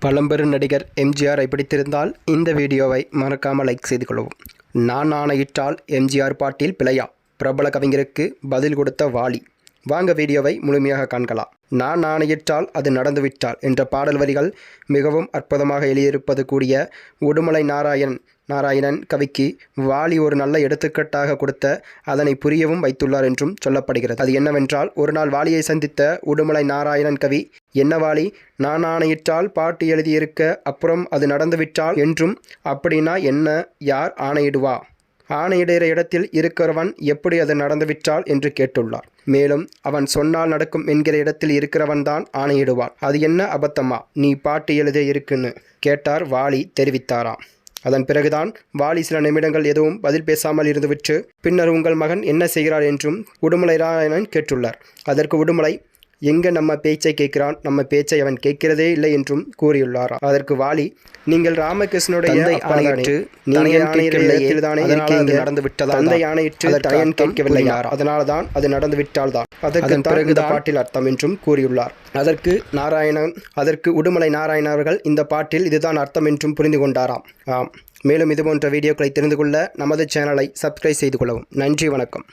பழம்பெரும் நடிகர் எம்ஜிஆரை பிடித்திருந்தால் இந்த வீடியோவை மறக்காமல் லைக் செய்து கொள்ளவும். நான் ஆணையிட்டால் எம்ஜிஆர் பாட்டில் பிழையா? பிரபல கவிஞருக்கு பதில் கொடுத்த வாலி. வாங்க வீடியோவை முழுமையாக காண்கலாம். நான் ஆணையிட்டால் அது நடந்துவிட்டால் என்ற பாடல் வரிகள் மிகவும் அற்புதமாக எழுதியிருப்பது கூடிய உடுமலை நாராயணன் கவிக்கு வாலி ஒரு நல்ல எடுத்துக்காட்டாக கொடுத்த அதனை புரியவும் வைத்துள்ளார் என்றும் சொல்லப்படுகிறது. அது என்னவென்றால், ஒரு நாள் வாலியை சந்தித்த உடுமலை நாராயணன் கவி, என்ன வாலி, நான் ஆணையிட்டால் பாட்டு எழுதியிருக்க, அப்புறம் அது நடந்துவிட்டால் என்றும், அப்படின்னா என்ன, யார் ஆணையிடுவா? ஆணையிடுகிற இடத்தில் இருக்கிறவன் எப்படி அது நடந்துவிட்டால் என்று கேட்டுள்ளார். மேலும் அவன் சொன்னால் நடக்கும் என்கிற இடத்தில் இருக்கிறவன்தான் ஆணையிடுவான். அது என்ன அபத்தமா, நீ பாட்டு எழுத இருக்குன்னு கேட்டார். வாலி தெரிவித்தாராம். அதன் பிறகுதான் வாலி சில நிமிடங்கள் எதுவும் பதில் பேசாமல் இருந்துவிட்டு, பின்னர் உங்கள் மகன் என்ன செய்கிறார் என்றும் உடுமலை நாராயணன் கேட்டுள்ளார். அதற்கு உடுமலை, எங்க நம்ம பேச்சை கேட்கிறான், நம்ம பேச்சை அவன் கேட்கிறதே இல்லை என்றும் கூறியுள்ளார். அதற்கு வாலி, நீங்கள் ராமகிருஷ்ணனுடைய ஆணையிட்டு தந்தை ஆணையிட்டு தயன் கேட்கவில்லையா, அதனால்தான் அது நடந்து விட்டால்தான் அதற்கு பிறகு பாட்டில் அர்த்தம் என்றும் கூறியுள்ளார். அதற்கு உடுமலை நாராயணன் அவர்கள் இந்த பாட்டில் இதுதான் அர்த்தம் என்றும் புரிந்து கொண்டாராம். மேலும் இதுபோன்ற வீடியோக்களை தெரிந்து கொள்ள நமது சேனலை சப்ஸ்கிரைப் செய்து கொள்ளவும். நன்றி, வணக்கம்.